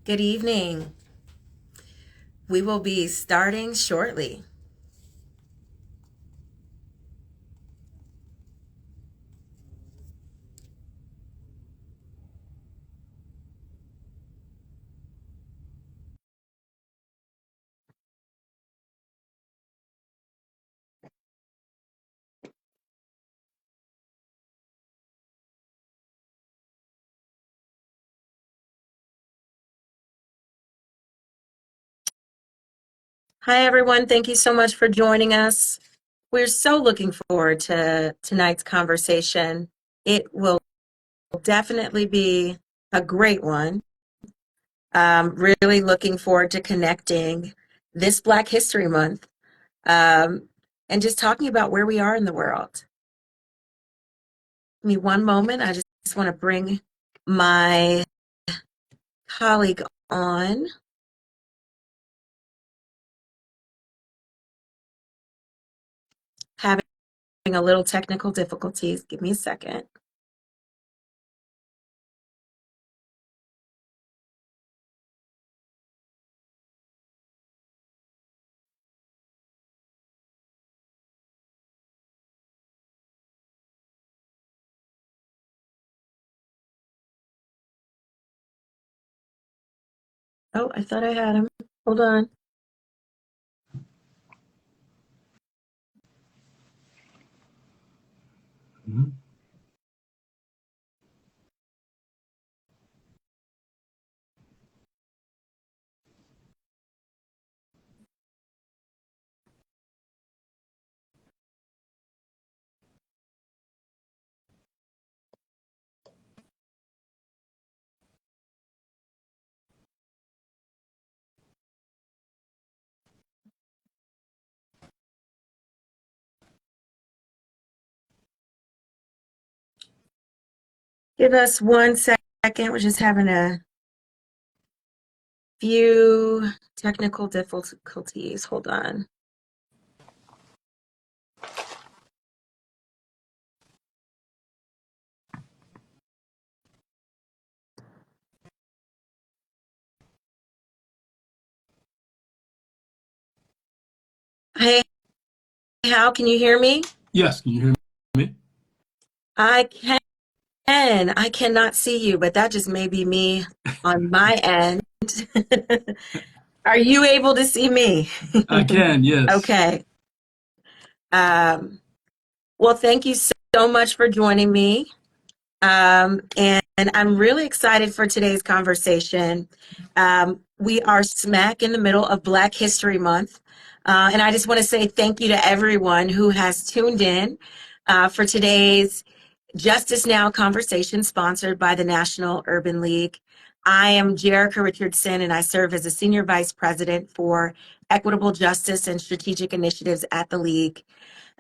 Good evening. We will be starting shortly. Hi, everyone. Thank you so much for joining us. We're so looking forward to tonight's conversation. It will definitely be a great one. Really looking forward to connecting this Black History Month and just talking about where we are in the world. Give me one moment. I just want to bring my colleague on. Having a little technical difficulties. Give me a second. Oh, I thought I had him. Hold on. Mhm. Give us 1 second. We're just having a few technical difficulties. Hold on. Hey, Hal, can you hear me? Yes, can you hear me? I can. I cannot see you, but that just may be me on my end. Are you able to see me? I can, yes. Okay. Um, well, thank you so much for joining me. And I'm really excited for today's conversation. We are smack in the middle of Black History Month. And I just want to say thank you to everyone who has tuned in for today's Justice Now conversation sponsored by the National Urban League. I am Jerica Richardson, and I serve as a Senior Vice President for Equitable Justice and Strategic Initiatives at the League.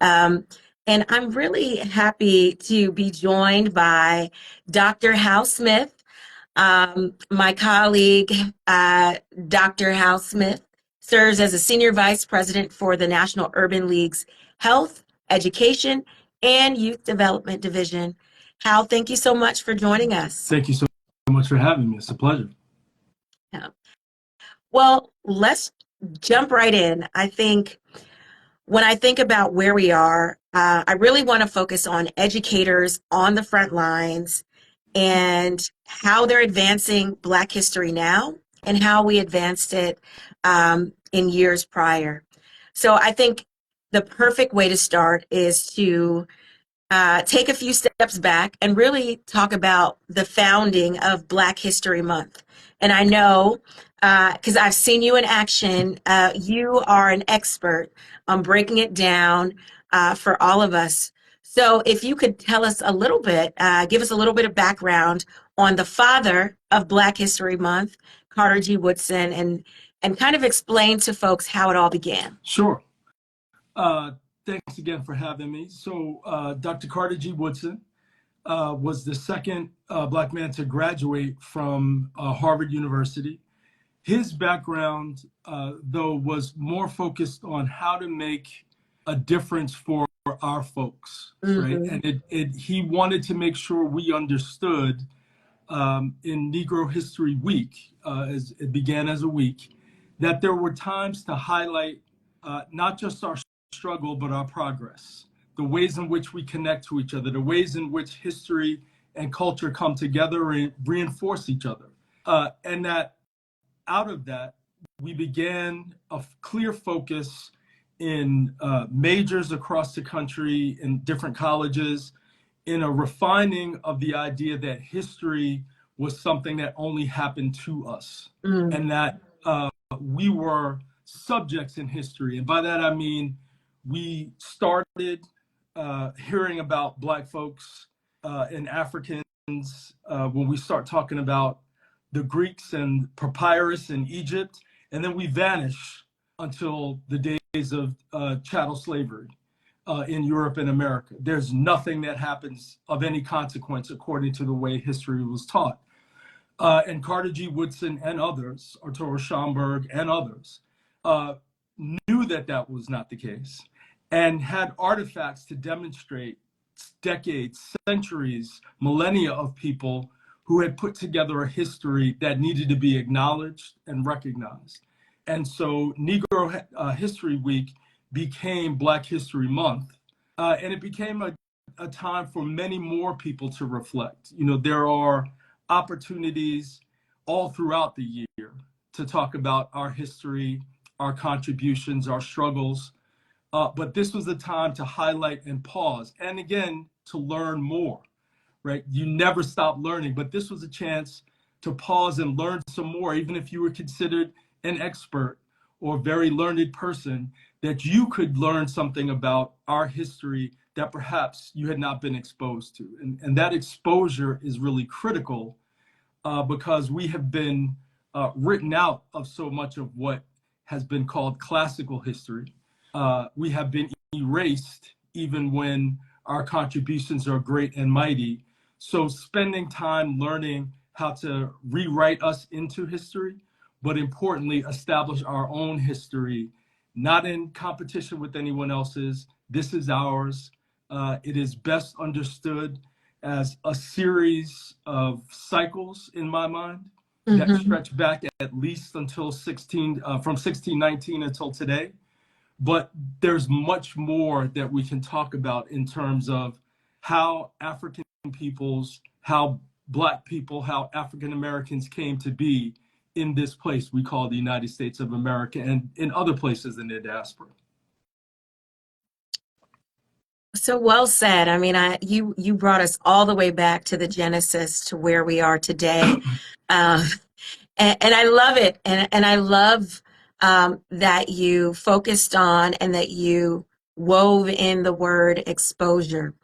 Um, and I'm really happy to be joined by Dr. Hal Smith, my colleague, Dr. Hal Smith, serves as a Senior Vice President for the National Urban League's Health, Education, and Youth Development Division. Hal, thank you so much for joining us. Thank you so much for having me. It's a pleasure. Yeah. Well, let's jump right in. I think when I think about where we are, I really want to focus on educators on the front lines and how they're advancing Black history now and how we advanced it in years prior. So I think the perfect way to start is to take a few steps back and really talk about the founding of Black History Month. And I know, because I've seen you in action, you are an expert on breaking it down for all of us. So if you could tell us a little bit, give us a little bit of background on the father of Black History Month, Carter G. Woodson, and kind of explain to folks how it all began. Sure. Uh, Thanks again for having me. So, Dr. Carter G. Woodson was the second Black man to graduate from Harvard University. His background, though, was more focused on how to make a difference for our folks, right? Mm-hmm. And he wanted to make sure we understood in Negro History Week, as it began as a week, that there were times to highlight not just our struggle, but our progress, the ways in which we connect to each other, the ways in which history and culture come together and reinforce each other. And that out of that, we began a clear focus in majors across the country in different colleges, in a refining of the idea that history was something that only happened to us, and that we were subjects in history. And by that, I mean, we started hearing about Black folks and Africans when we start talking about the Greeks and papyrus in Egypt, and then we vanish until the days of chattel slavery in Europe and America. There's nothing that happens of any consequence according to the way history was taught. And Carter G. Woodson and others, Arturo Schomburg and others, knew that that was not the case and had artifacts to demonstrate decades, centuries, millennia of people who had put together a history that needed to be acknowledged and recognized. And so Negro History Week became Black History Month, and it became a time for many more people to reflect. You know, there are opportunities all throughout the year to talk about our history, our contributions, our struggles, but this was the time to highlight and pause, and again, to learn more, right? You never stop learning, but this was a chance to pause and learn some more, even if you were considered an expert or very learned person, that you could learn something about our history that perhaps you had not been exposed to. And that exposure is really critical because we have been written out of so much of what has been called classical history. We have been erased even when our contributions are great and mighty. So spending time learning how to rewrite us into history, but importantly, establish our own history, not in competition with anyone else's. This is ours. It is best understood as a series of cycles, in my mind, that stretch back at least until from 1619 until today. But there's much more that we can talk about in terms of how African peoples, how Black people, how African Americans came to be in this place we call the United States of America and in other places in the diaspora. So well said. I mean, you brought us all the way back to the genesis to where we are today. And I love it. And I love that you focused on and that you wove in the word exposure.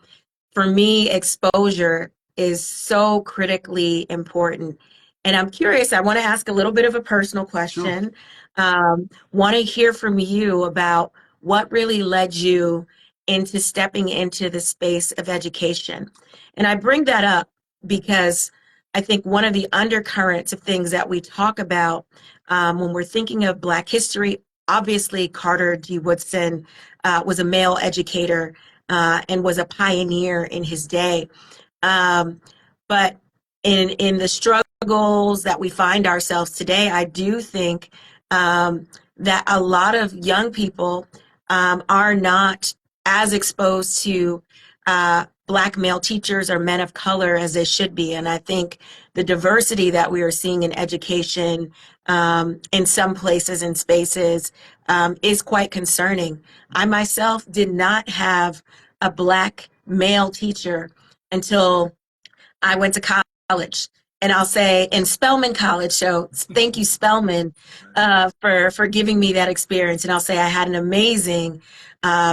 For me, exposure is so critically important. And I'm curious, I want to ask a little bit of a personal question. Want to hear from you about what really led you into stepping into the space of education. And I bring that up because I think one of the undercurrents of things that we talk about when we're thinking of Black history, obviously Carter G. Woodson was a male educator and was a pioneer in his day. But in the struggles that we find ourselves today, I do think that a lot of young people are not as exposed to Black male teachers or men of color as they should be. And I think the diversity that we are seeing in education in some places and spaces is quite concerning. I myself did not have a Black male teacher until I went to college. And I'll say in Spelman College, so thank you, Spelman, for giving me that experience. And I'll say I had an amazing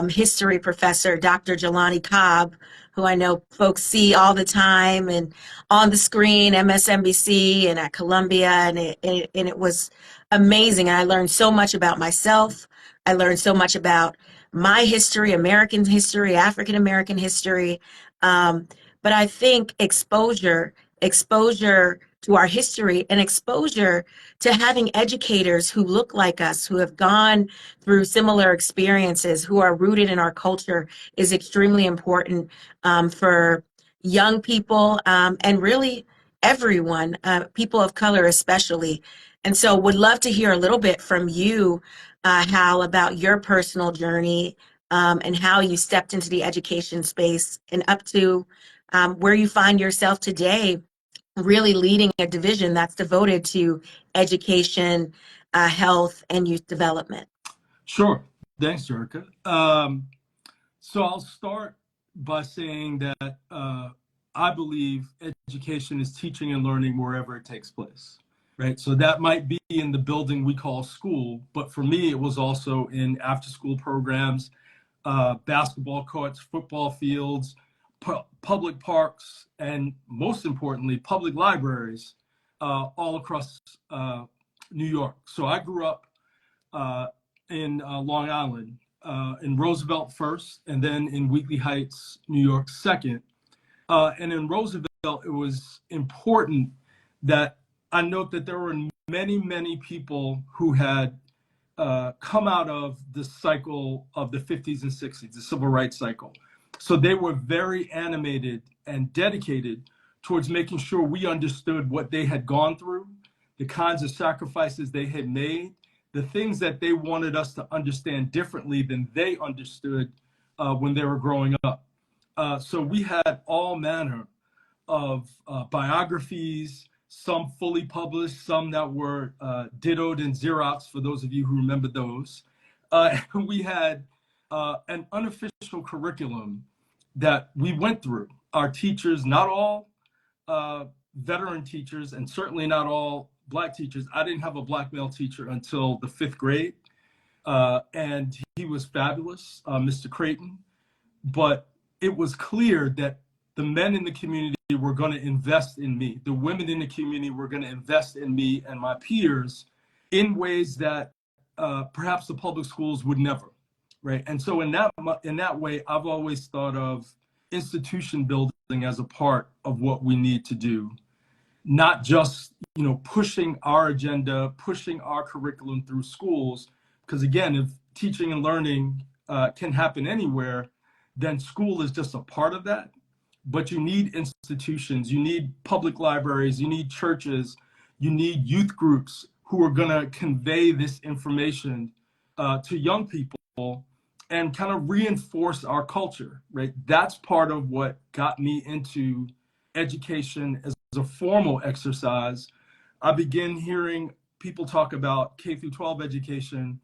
history professor, Dr. Jelani Cobb, who I know folks see all the time and on the screen, MSNBC and at Columbia, and it was amazing. And I learned so much about myself. I learned so much about my history, American history, African American history. But I think exposure to our history and exposure to having educators who look like us, who have gone through similar experiences, who are rooted in our culture is extremely important for young people and really everyone, people of color especially. And so would love to hear a little bit from you, Hal, about your personal journey, and how you stepped into the education space and up to where you find yourself today, really leading a division that's devoted to education, health, and youth development. Sure. Thanks, Jerica. So I'll start by saying that I believe education is teaching and learning wherever it takes place, right? So that might be in the building we call school, but for me, it was also in after-school programs, basketball courts, football fields, public parks, and most importantly, public libraries all across New York. So I grew up in Long Island, in Roosevelt first, and then in Wheatley Heights, New York second. And in Roosevelt, it was important that I note that there were many, many people who had come out of the cycle of the 50s and 60s, the civil rights cycle. So they were very animated and dedicated towards making sure we understood what they had gone through, the kinds of sacrifices they had made, the things that they wanted us to understand differently than they understood when they were growing up. So we had all manner of biographies, some fully published, some that were dittoed in Xerox, for those of you who remember those. We had an unofficial curriculum that we went through. Our teachers, not all veteran teachers, and certainly not all Black teachers. I didn't have a Black male teacher until the 5th grade, and he was fabulous, Mr. Creighton. But it was clear that the men in the community were going to invest in me. The women in the community were going to invest in me and my peers in ways that perhaps the public schools would never, right? And so in that way, I've always thought of institution building as a part of what we need to do, not just pushing our agenda, pushing our curriculum through schools. Because again, if teaching and learning can happen anywhere, then school is just a part of that. But you need institutions, you need public libraries, you need churches, you need youth groups who are going to convey this information to young people and kind of reinforce our culture, right? That's part of what got me into education as a formal exercise. I began hearing people talk about K through 12 education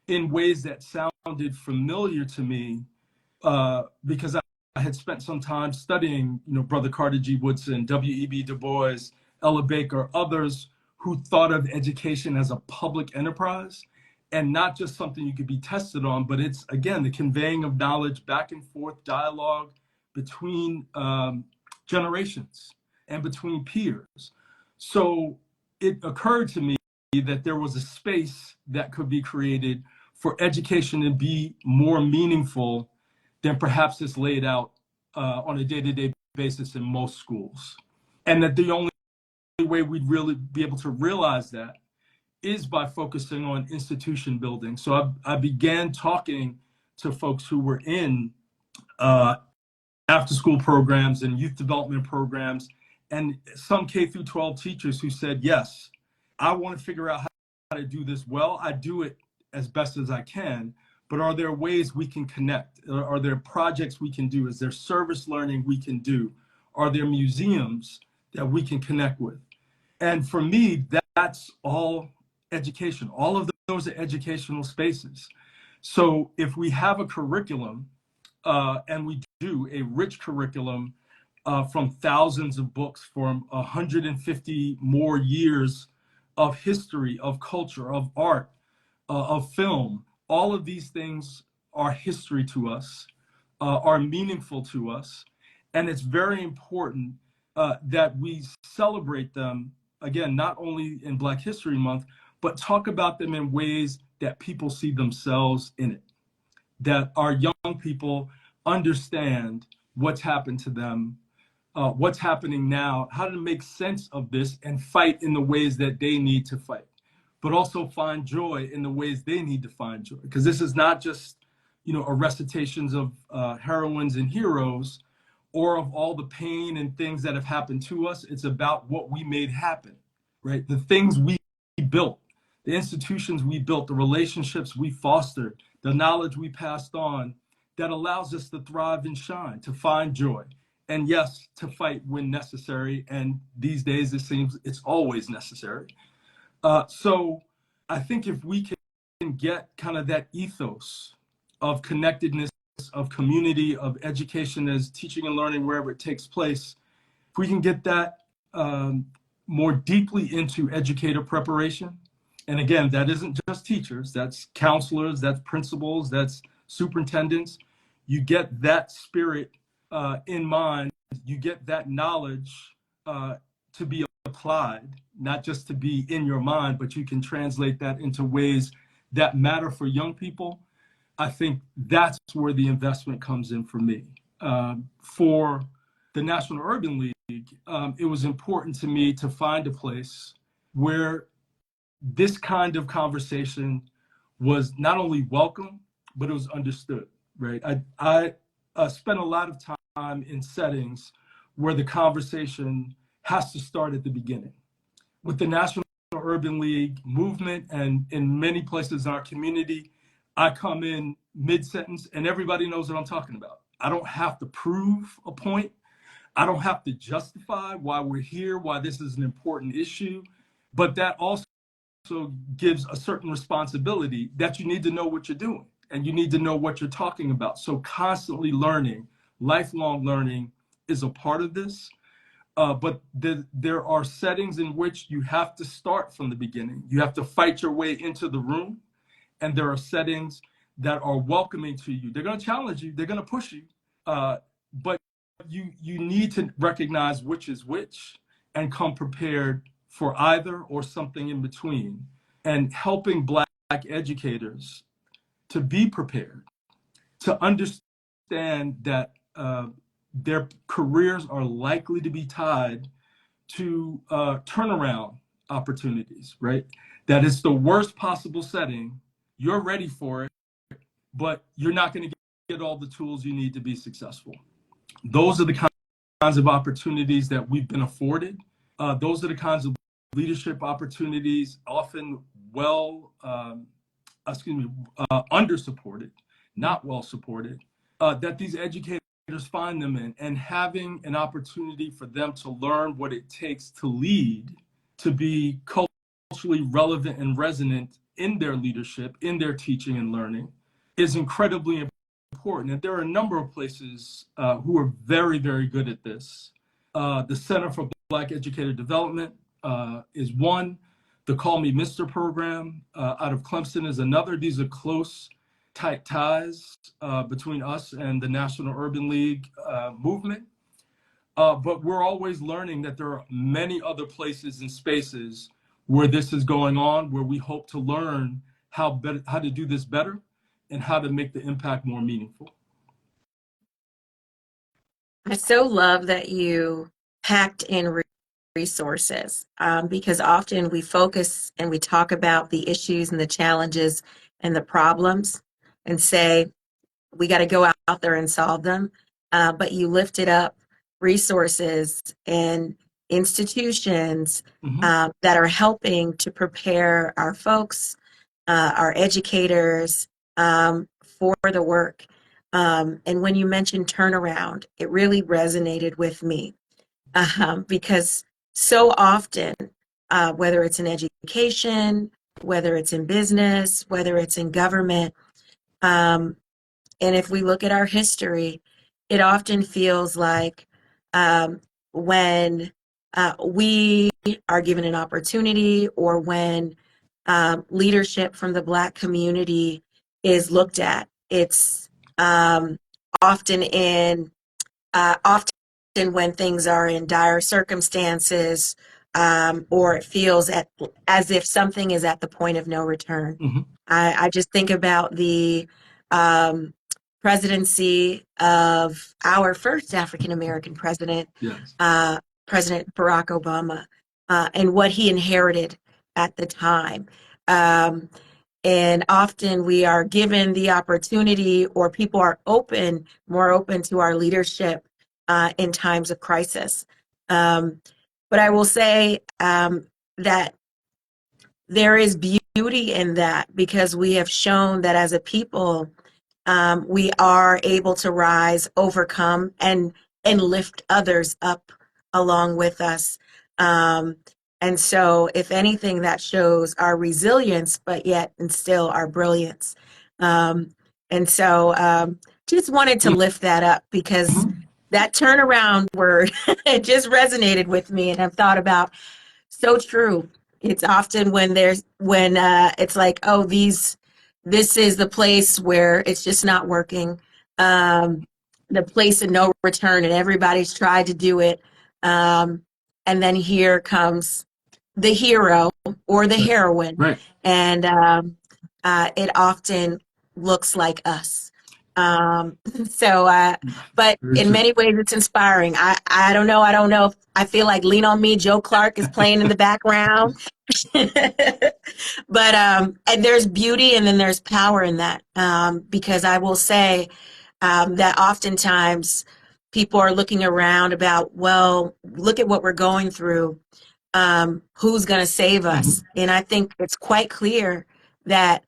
in ways that sounded familiar to me because I had spent some time studying, Brother Carter G. Woodson, W.E.B. Du Bois, Ella Baker, others who thought of education as a public enterprise and not just something you could be tested on, but it's, again, the conveying of knowledge, back and forth dialogue between generations and between peers. So it occurred to me that there was a space that could be created for education to be more meaningful than perhaps it's laid out on a day-to-day basis in most schools. And that the only way we'd really be able to realize that is by focusing on institution building. So I began talking to folks who were in after-school programs and youth development programs, and some K through 12 teachers who said, yes, I want to figure out how to do this well. I do it as best as I can, but are there ways we can connect? Are there projects we can do? Is there service learning we can do? Are there museums that we can connect with? And for me, that's all education. All of those are educational spaces. So if we have a curriculum, and we do a rich curriculum from thousands of books, from 150 more years of history, of culture, of art, of film, all of these things are history to us, are meaningful to us. And it's very important that we celebrate them, again, not only in Black History Month, but talk about them in ways that people see themselves in it, that our young people understand what's happened to them, what's happening now, how to make sense of this and fight in the ways that they need to fight, but also find joy in the ways they need to find joy. Because this is not just, a recitations of heroines and heroes or of all the pain and things that have happened to us. It's about what we made happen, right? The things we built, the institutions we built, the relationships we fostered, the knowledge we passed on that allows us to thrive and shine, to find joy. And yes, to fight when necessary. And these days, it seems it's always necessary. So I think if we can get kind of that ethos of connectedness, of community, of education as teaching and learning wherever it takes place, if we can get that more deeply into educator preparation, and again, that isn't just teachers, that's counselors, that's principals, that's superintendents. You get that spirit in mind, you get that knowledge to be applied, not just to be in your mind, but you can translate that into ways that matter for young people. I think that's where the investment comes in for me. For the National Urban League, it was important to me to find a place where this kind of conversation was not only welcome, but it was understood, right? I spent a lot of time in settings where the conversation has to start at the beginning. With the National Urban League movement and in many places in our community, I come in mid-sentence and everybody knows what I'm talking about. I don't have to prove a point. I don't have to justify why we're here, why this is an important issue, but that also gives a certain responsibility that you need to know what you're doing and you need to know what you're talking about. So constantly learning, lifelong learning is a part of this. But there are settings in which you have to start from the beginning. You have to fight your way into the room. And there are settings that are welcoming to you. They're going to challenge you. They're going to push you. But you need to recognize which is which and come prepared for either or something in between. And helping Black educators to be prepared, to understand that their careers are likely to be tied to turnaround opportunities, right? That is the worst possible setting. You're ready for it, but you're not going to get all the tools you need to be successful. Those are the kinds of opportunities that we've been afforded. Those are the kinds of leadership opportunities, often under-supported, not well-supported, that these educators find them in, and having an opportunity for them to learn what it takes to lead, to be culturally relevant and resonant in their leadership, in their teaching and learning, is incredibly important. And there are a number of places who are very, very good at this. The Center for Black Educator Development is one. The Call Me Mister program out of Clemson is another. These are close, tight ties between us and the National Urban League movement. But we're always learning that there are many other places and spaces where this is going on, where we hope to learn how to do this better and how to make the impact more meaningful. I so love that you packed in resources because often we focus and we talk about the issues and the challenges and the problems and say we got to go out there and solve them. But you lifted up resources and institutions that are helping to prepare our folks, our educators for the work. And when you mentioned turnaround, it really resonated with me because so often, whether it's in education, whether it's in business, whether it's in government, and if we look at our history, it often feels like when we are given an opportunity or when leadership from the Black community is looked at, it's often when things are in dire circumstances or it feels as if something is at the point of no return. Mm-hmm. I just think about the presidency of our first African-American president, Yes. President Barack Obama, and what he inherited at the time. And often we are given the opportunity or people are more open to our leadership in times of crisis. But I will say that there is beauty in that, because we have shown that as a people, we are able to rise, overcome, and lift others up along with us. Um, and so, if anything, that shows our resilience, but yet and still our brilliance. Um, and so, just wanted to lift that up, because that turnaround word it just resonated with me, and I've thought about, so true. It's often when it's like, oh, this is the place where it's just not working, um, the place of no return, and everybody's tried to do it, um, and then here comes the hero or the heroine, Right. and it often looks like us. Um, so, but Very in true. many ways, it's inspiring. I don't know. I don't know if I feel like Lean on Me, Joe Clark is playing in the background. But and there's beauty and then there's power in that, because I will say that oftentimes people are looking around about, well, look at what we're going through, who's going to save us? And I think it's quite clear that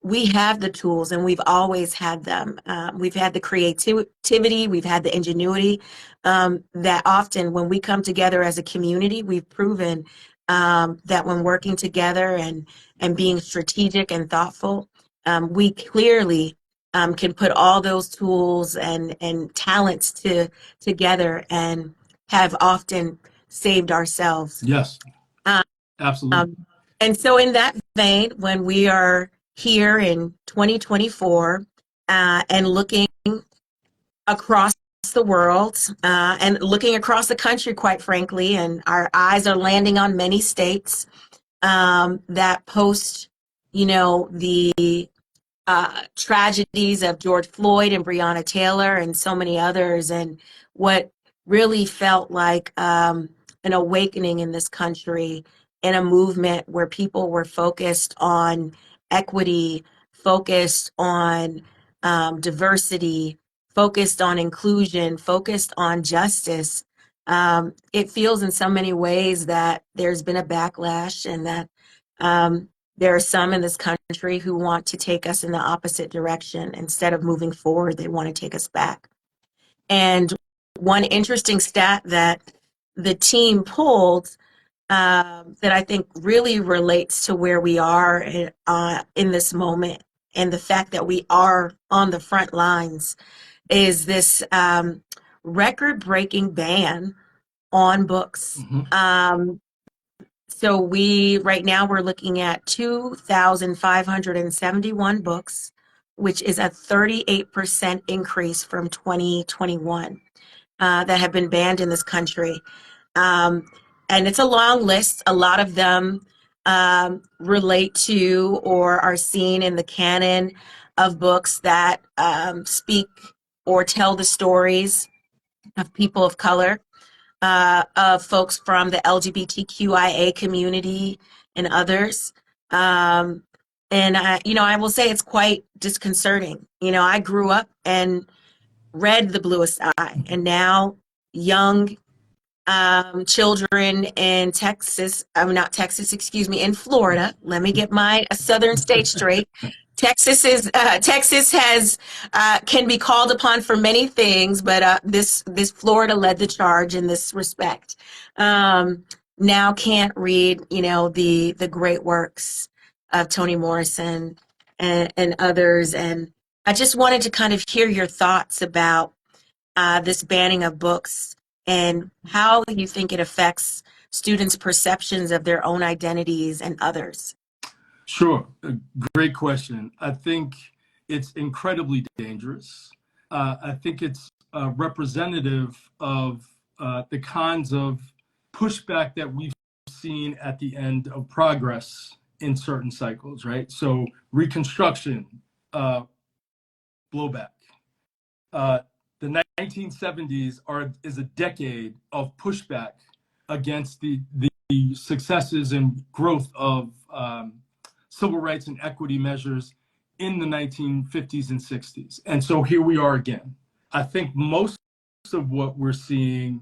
we have the tools and we've always had them. We've had the creativity, we've had the ingenuity, that often when we come together as a community, we've proven that when working together and being strategic and thoughtful, we clearly can put all those tools and talents together and have often saved ourselves. Yes, Um, absolutely. and so, in that vein, when we are here in 2024 and looking across the world and looking across the country, quite frankly, and our eyes are landing on many states that post, the tragedies of George Floyd and Breonna Taylor and so many others, and what really felt like an awakening in this country, in a movement where people were focused on equity, focused on diversity, focused on inclusion, focused on justice. It feels in so many ways that there's been a backlash, and that there are some in this country who want to take us in the opposite direction. Instead of moving forward, they want to take us back. And one interesting stat that the team pulled, that I think really relates to where we are in this moment, and the fact that we are on the front lines, is this record-breaking ban on books. So right now we're looking at 2,571 books, which is a 38% increase from 2021 that have been banned in this country. Um, and it's a long list. A lot of them relate to or are seen in the canon of books that speak or tell the stories of people of color, of folks from the LGBTQIA community and others. And I will say it's quite disconcerting. I grew up and read The Bluest Eye, and now young children in Texas, not Texas, excuse me, in Florida. Let me get my southern state straight. Texas has can be called upon for many things, but this Florida led the charge in this respect. Now can't read, the great works of Toni Morrison and others, and I just wanted to kind of hear your thoughts about this banning of books and how you think it affects students' perceptions of their own identities and others. Sure. Great question. I think it's incredibly dangerous. I think it's representative of the kinds of pushback that we've seen at the end of progress in certain cycles, right? So Reconstruction, blowback. The 1970s is a decade of pushback against the successes and growth of civil rights and equity measures in the 1950s and 60s. And so here we are again. I think most of what we're seeing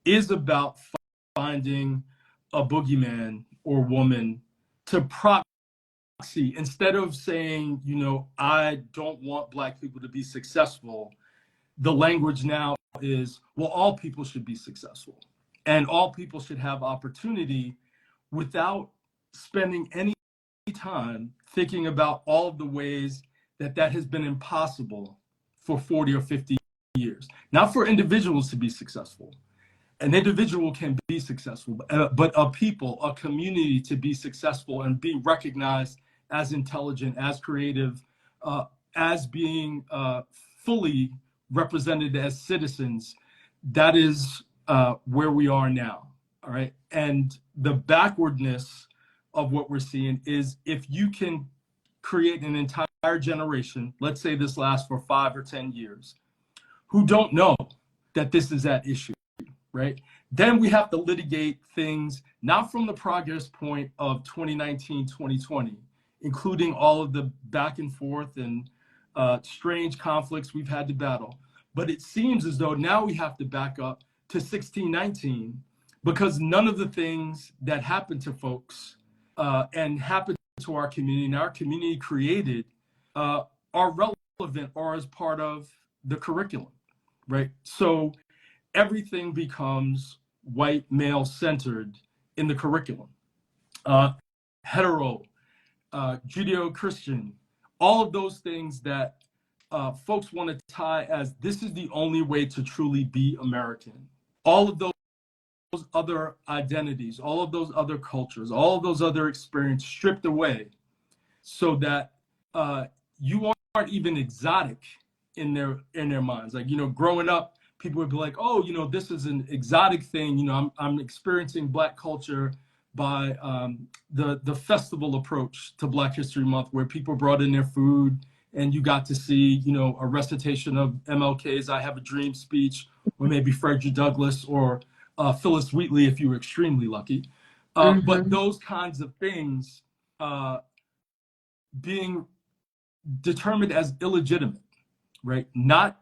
is about finding a boogeyman or woman to proxy. Instead of saying, you know, I don't want Black people to be successful, the language now is, well, all people should be successful and all people should have opportunity, without spending any time thinking about all of the ways that that has been impossible for 40 or 50 years. Not for individuals to be successful. An individual can be successful, but a people, a community to be successful and be recognized as intelligent, as creative, as being fully represented as citizens, that is where we are now. All right. And the backwardness of what we're seeing is, if you can create an entire generation, let's say this lasts for 5 or 10 years, who don't know that this is at issue, right? Then we have to litigate things, not from the progress point of 2019, 2020, including all of the back and forth and strange conflicts we've had to battle. But it seems as though now we have to back up to 1619, because none of the things that happened to folks and happened to our community and our community created are relevant or as part of the curriculum, right? So everything becomes white male centered in the curriculum. Hetero, Judeo-Christian, all of those things that folks want to tie as this is the only way to truly be American. All of those other identities, all of those other cultures, all of those other experiences stripped away, so that you aren't even exotic in their minds. Like, you know, growing up, people would be like, oh, you know, this is an exotic thing. You know, I'm experiencing Black culture by the festival approach to Black History Month, where people brought in their food and you got to see, you know, a recitation of MLK's I Have a Dream speech, or maybe Frederick Douglass, or Phyllis Wheatley if you were extremely lucky. But those kinds of things being determined as illegitimate, right? Not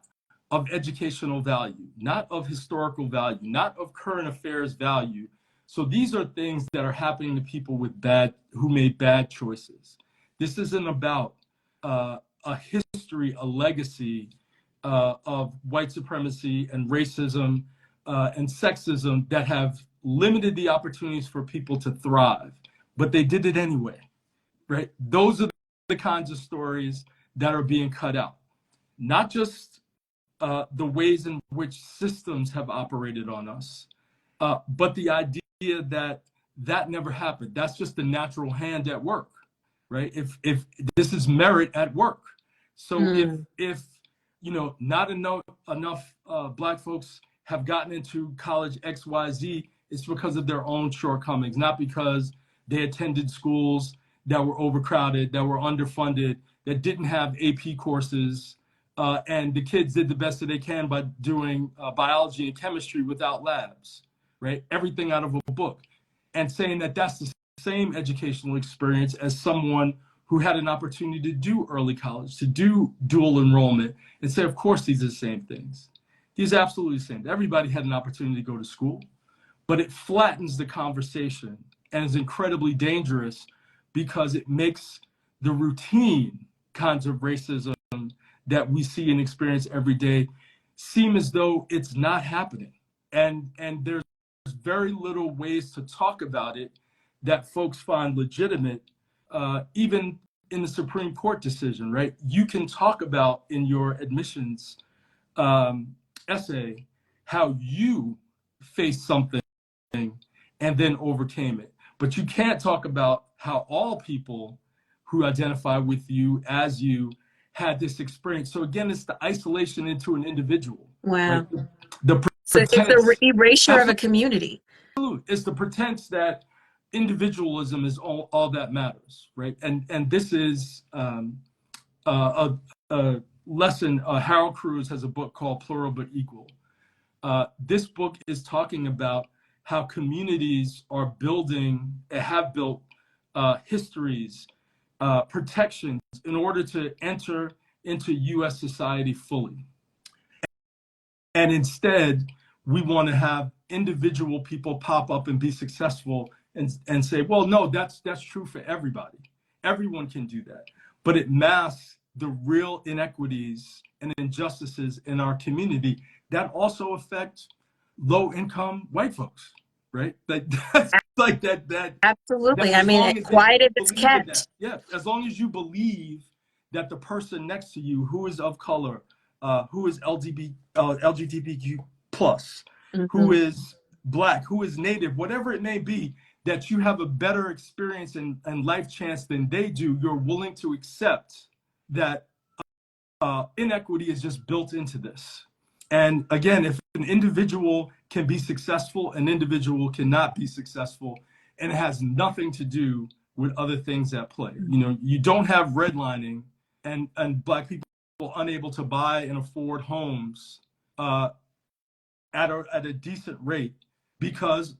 of educational value, not of historical value, not of current affairs value. So these are things that are happening to people who made bad choices. This isn't about a history, a legacy of white supremacy and racism and sexism that have limited the opportunities for people to thrive, but they did it anyway, right? Those are the kinds of stories that are being cut out. Not just the ways in which systems have operated on us, but the idea that that never happened. That's just the natural hand at work, right? If this is merit at work. So if you know, not enough Black folks have gotten into college XYZ, it's because of their own shortcomings, not because they attended schools that were overcrowded, that were underfunded, that didn't have AP courses, and the kids did the best that they can by doing biology and chemistry without labs, right? Everything out of a book. And saying that that's the same educational experience as someone who had an opportunity to do early college, to do dual enrollment, and say, of course, these are the same things. These are absolutely the same. Everybody had an opportunity to go to school, but it flattens the conversation and is incredibly dangerous because it makes the routine kinds of racism that we see and experience every day seem as though it's not happening. And there's very little ways to talk about it that folks find legitimate, even in the Supreme Court decision, right? You can talk about in your admissions essay how you faced something and then overcame it. But you can't talk about how all people who identify with you as you had this experience. So again, it's the isolation into an individual. Wow. Right? So it's the erasure of a community. It's the pretense that individualism is all that matters, right? And this is a lesson. Harold Cruz has a book called Plural But Equal. This book is talking about how communities are building, have built histories, protections in order to enter into U.S. society fully. And instead, we want to have individual people pop up and be successful and say, well, no, that's true for everybody. Everyone can do that. But it masks the real inequities and injustices in our community that also affect low-income white folks, right? That's like that. Absolutely. I As mean, long as they quiet as believe in kept. that, yeah, as long as you believe that the person next to you who is of color, who is LGBTQ plus, who is Black, who is Native, whatever it may be, that you have a better experience and life chance than they do, you're willing to accept that inequity is just built into this. And again, if an individual can be successful, an individual cannot be successful, and it has nothing to do with other things at play. You know, you don't have redlining and Black people unable to buy and afford homes at a decent rate because,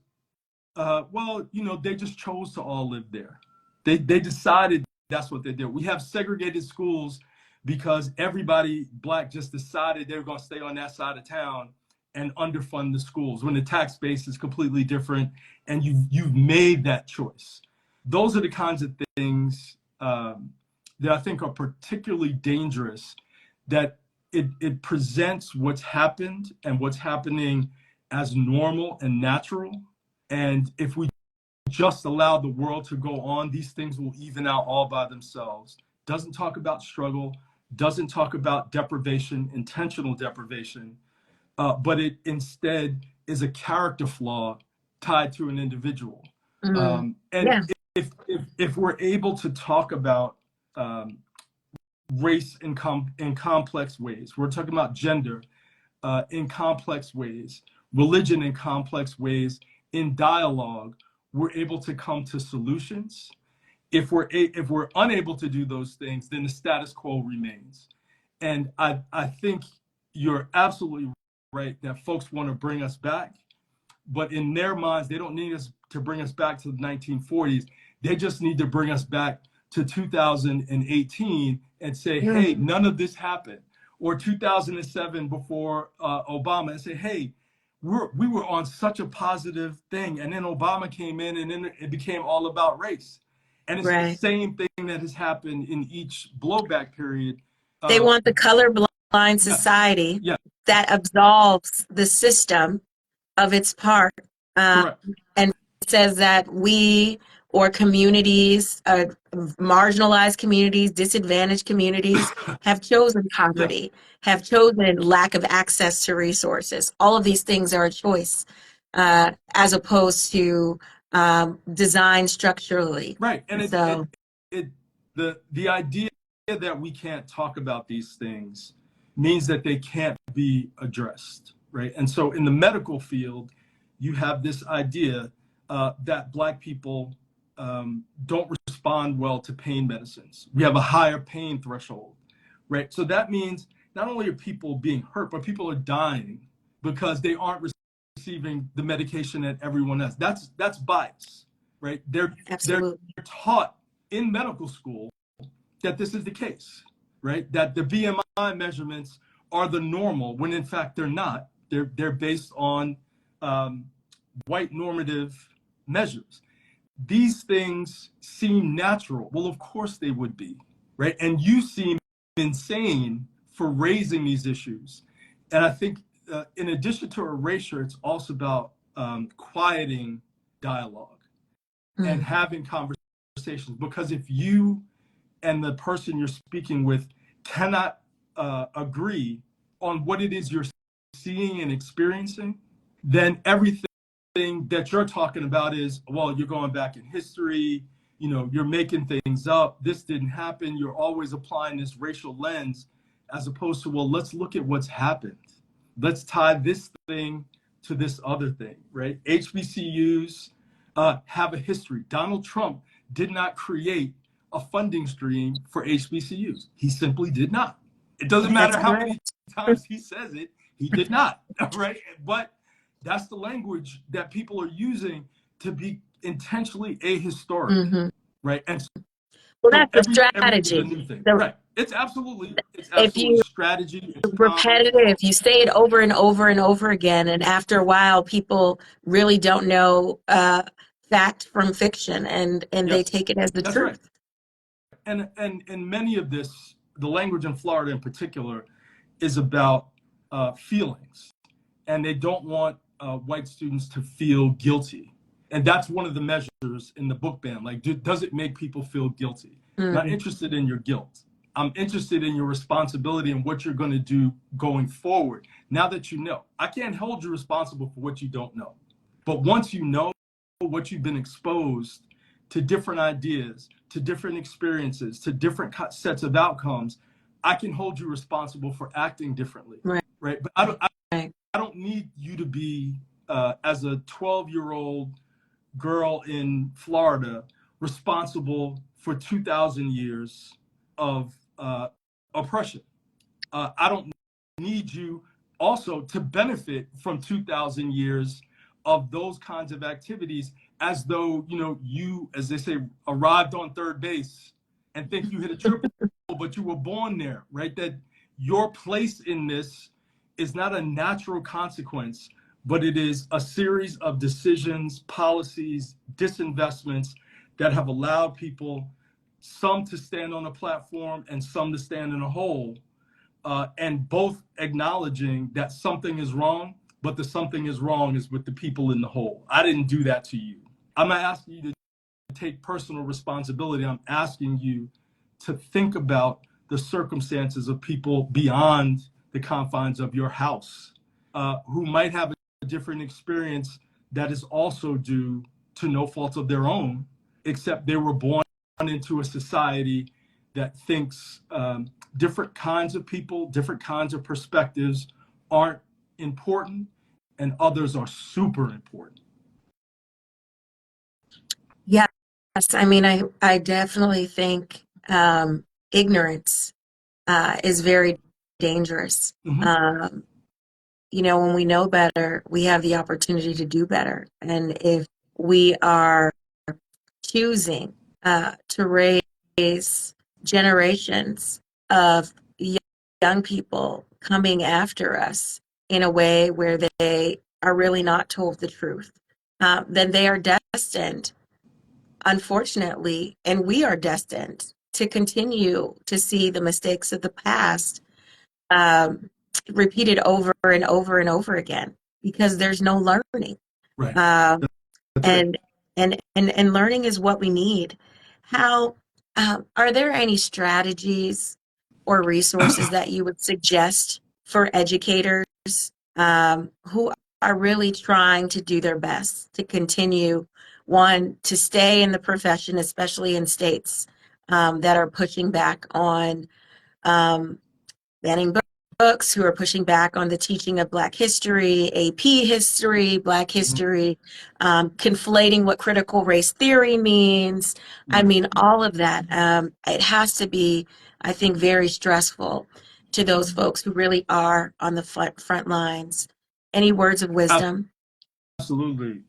well, you know, they just chose to all live there. They decided that's what they did. We have segregated schools because everybody Black just decided they were going to stay on that side of town and underfund the schools when the tax base is completely different, and you've made that choice. Those are the kinds of things that I think are particularly dangerous, that it presents what's happened and what's happening as normal and natural. And if we just allow the world to go on, these things will even out all by themselves. Doesn't talk about struggle, doesn't talk about deprivation, intentional deprivation, but it instead is a character flaw tied to an individual. And Yeah. if we're able to talk about race in complex ways, we're talking about gender in complex ways, religion in complex ways, in dialogue, we're able to come to solutions. If we're unable to do those things, then the status quo remains. And I think you're absolutely right that folks want to bring us back, but in their minds, they don't need us to bring us back to the 1940s. They just need to bring us back to 2018 and say, hey, none of this happened. Or 2007 before Obama, and say, hey, we were on such a positive thing. And then Obama came in, and then it became all about race. And it's the same thing that has happened in each blowback period. They want the colorblind society that absolves the system of its part and says that we or communities, marginalized communities, disadvantaged communities have chosen poverty, have chosen lack of access to resources. All of these things are a choice as opposed to designed structurally. Right. And so, the idea that we can't talk about these things means that they can't be addressed, right? And so in the medical field, you have this idea that Black people don't respond well to pain medicines. We have a higher pain threshold, right? So that means not only are people being hurt, but people are dying because they aren't receiving the medication that everyone else. That's bias, right? They're taught in medical school that this is the case, right? That the BMI measurements are the normal, when in fact they're not. They're based on white normative measures. These things seem natural. Well, of course they would be, right? And you seem insane for raising these issues. And I think in addition to erasure, it's also about quieting dialogue and having conversations. Because if you and the person you're speaking with cannot agree on what it is you're seeing and experiencing, then everything that you're talking about is, well, you're going back in history, you know, you're making things up, this didn't happen. You're always applying this racial lens, as opposed to, well, let's look at what's happened. Let's tie this thing to this other thing, right? HBCUs have a history. Donald Trump did not create a funding stream for HBCUs. He simply did not. It doesn't matter how many times he says it, he did not, right? But that's the language that people are using to be intentionally ahistoric, right? And well, that's the strategy. Right. it's If absolutely you strategy. It's time. repetitive, you say it over and over and over again, and after a while, people really don't know fact from fiction, and they Yes, take it as the that's right. truth. And many of this, the language in Florida in particular, is about feelings, and they don't want white students to feel guilty. And that's one of the measures in the book ban. Like, does it make people feel guilty? I'm not Mm, interested in your guilt. I'm interested in your responsibility and what you're going to do going forward. Now that you know, I can't hold you responsible for what you don't know. But once you know what you've been exposed to, different ideas, to different experiences, to different sets of outcomes, I can hold you responsible for acting differently, right, right? But right. I don't need you to be, as a 12-year-old girl in Florida, responsible for 2,000 years of oppression. I don't need you also to benefit from 2,000 years of those kinds of activities, as though, you, as they say, arrived on third base and think you hit a triple, but you were born there, right? That your place in this is not a natural consequence, but it is a series of decisions, policies, disinvestments that have allowed people, some to stand on a platform and some to stand in a hole, and both acknowledging that something is wrong, but the something is wrong is with the people in the hole. I didn't do that to you. I'm not asking you to take personal responsibility. I'm asking you to think about the circumstances of people beyond the confines of your house, who might have a different experience that is also due to no fault of their own, except they were born into a society that thinks different kinds of people, different kinds of perspectives aren't important, and others are super important. Yes, I mean, I definitely think ignorance is very dangerous. Mm-hmm. Um, when we know better, we have the opportunity to do better. And if we are choosing to raise generations of young people coming after us in a way where they are really not told the truth, then they are destined, unfortunately, and we are destined to continue to see the mistakes of the past um, repeated over and over and over again because there's no learning. Right. Um, That's right. and learning is what we need. How are there any strategies or resources that you would suggest for educators who are really trying to do their best to continue, one, to stay in the profession, especially in states that are pushing back on um, banning books, who are pushing back on the teaching of Black history, AP history, Black Mm-hmm. history, conflating what critical race theory means. I Right. mean, all of that. It has to be, I think, very stressful to those folks who really are on the front lines. Any words of wisdom? Absolutely.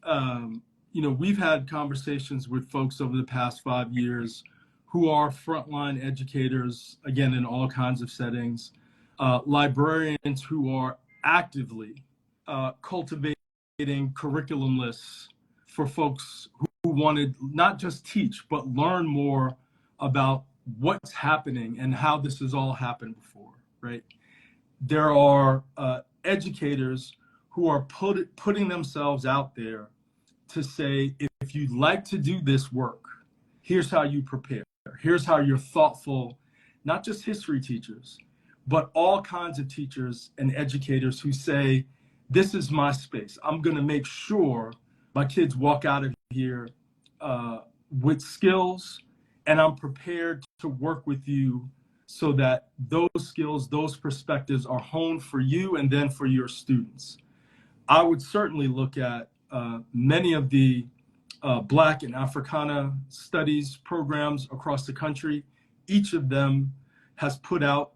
We've had conversations with folks over the past 5 years who are frontline educators, again, in all kinds of settings, librarians who are actively cultivating curriculum lists for folks who wanted not just teach, but learn more about what's happening and how this has all happened before, right? There are educators who are putting themselves out there to say, if you'd like to do this work, here's how you prepare. Here's how you're thoughtful, not just history teachers, but all kinds of teachers and educators who say, this is my space. I'm going to make sure my kids walk out of here with skills, and I'm prepared to work with you so that those skills, those perspectives are honed for you and then for your students. I would certainly look at many of the Black and Africana studies programs across the country. Each of them has put out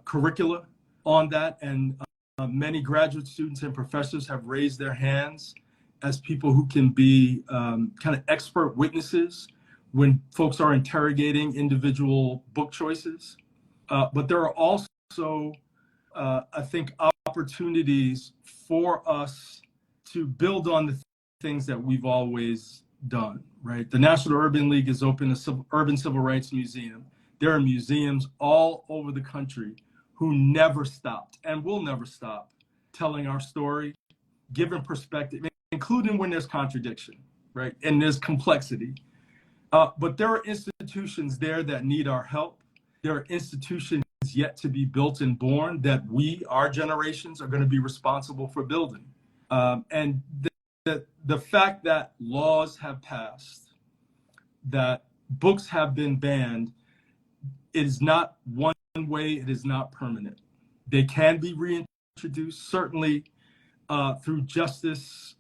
curricula on that, and many graduate students and professors have raised their hands as people who can be kind of expert witnesses when folks are interrogating individual book choices. But there are also, I think, opportunities for us to build on the things that we've always done, right? The National Urban League has opened a urban civil rights museum. There are museums all over the country who never stopped and will never stop telling our story, giving perspective, including when there's contradiction, right? And there's complexity. But there are institutions there that need our help. There are institutions yet to be built and born that our generations, are going to be responsible for building. And the fact that laws have passed, that books have been banned, it is not one way, it is not permanent. They can be reintroduced, certainly through justice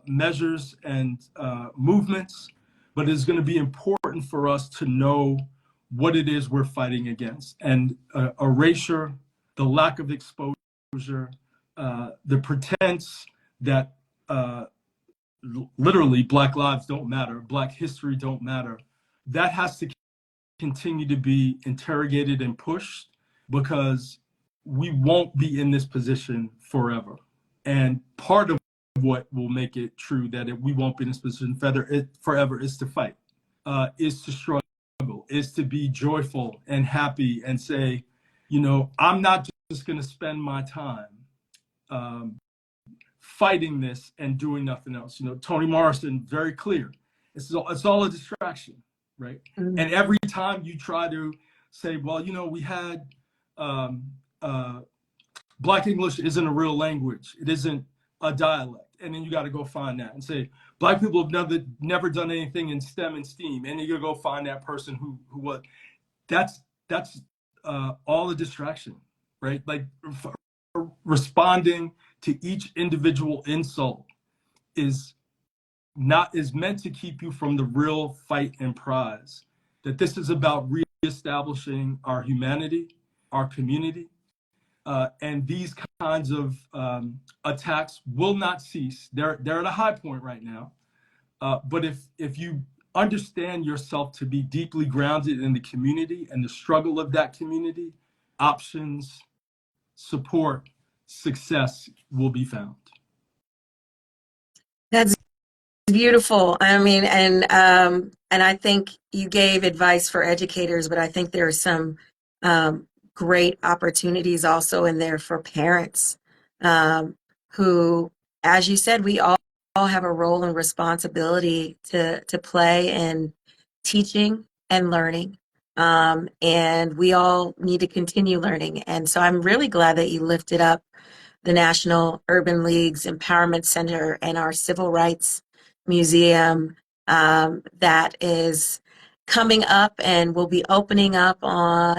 measures and movements, but it's going to be important for us to know what it is we're fighting against. And erasure, the lack of exposure, the pretense that literally Black lives don't matter, Black history don't matter, that has to continue to be interrogated and pushed, because we won't be in this position forever. And part of what will make it true that we won't be in this position forever is to fight, is to struggle, is to be joyful and happy and say, I'm not just going to spend my time fighting this and doing nothing else. Toni Morrison, very clear. It's all a distraction, right? Mm-hmm. And every time you try to say, well, we had Black English isn't a real language. It isn't a dialect. And then you got to go find that and say, Black people have never done anything in STEM and STEAM. And then you go find that person who was. That's all a distraction, right? Like responding to each individual insult is meant to keep you from the real fight and prize. That this is about reestablishing our humanity, our community, and these kinds of attacks will not cease. They're at a high point right now. But if you understand yourself to be deeply grounded in the community and the struggle of that community, options, support, success will be found. That's beautiful. I mean, and I think you gave advice for educators, but I think there are some great opportunities also in there for parents who, as you said, we all have a role and responsibility to play in teaching and learning. And we all need to continue learning. And so I'm really glad that you lifted up the National Urban League's Empowerment Center and our Civil Rights Museum that is coming up and will be opening up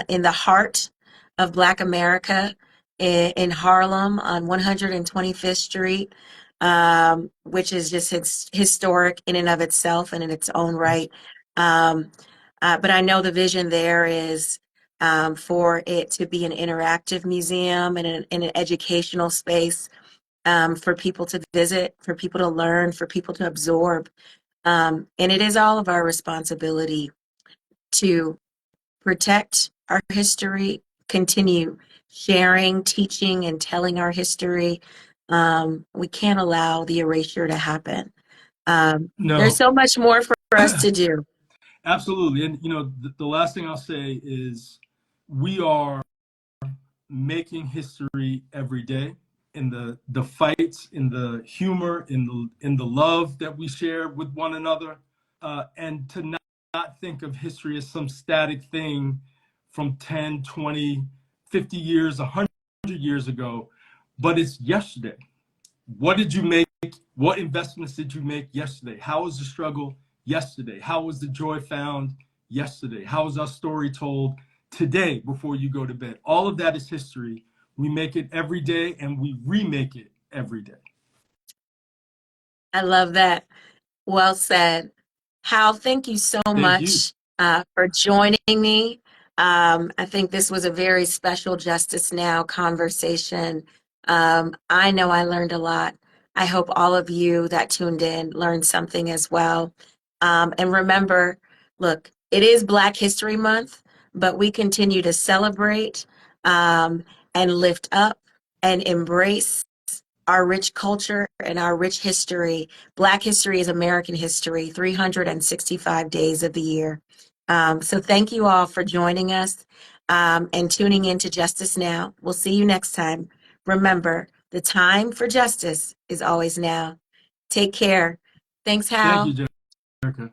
in the heart of Black America in Harlem on 125th Street, which is just historic in and of itself and in its own right. But I know the vision there is for it to be an interactive museum and an educational space for people to visit, for people to learn, for people to absorb. And it is all of our responsibility to protect our history, continue sharing, teaching, and telling our history. We can't allow the erasure to happen. No. There's so much more for us to do. Absolutely. And, the last thing I'll say is we are making history every day in the fights, in the humor, in the love that we share with one another, and to not think of history as some static thing from 10, 20, 50 years, 100 years ago, but it's yesterday. What did you make? What investments did you make yesterday? How was the struggle yesterday? How was the joy found yesterday? How was our story told today before you go to bed? All of that is history. We make it every day and we remake it every day. I love that. Well said. Hal, thank you so much for joining me. I think this was a very special Justice Now conversation. I know I learned a lot. I hope all of you that tuned in learned something as well. And remember, look, it is Black History Month, but we continue to celebrate and lift up and embrace our rich culture and our rich history. Black history is American history, 365 days of the year. So thank you all for joining us and tuning in to Justice Now. We'll see you next time. Remember, the time for justice is always now. Take care. Thanks, Thank Hal. you, Jerica.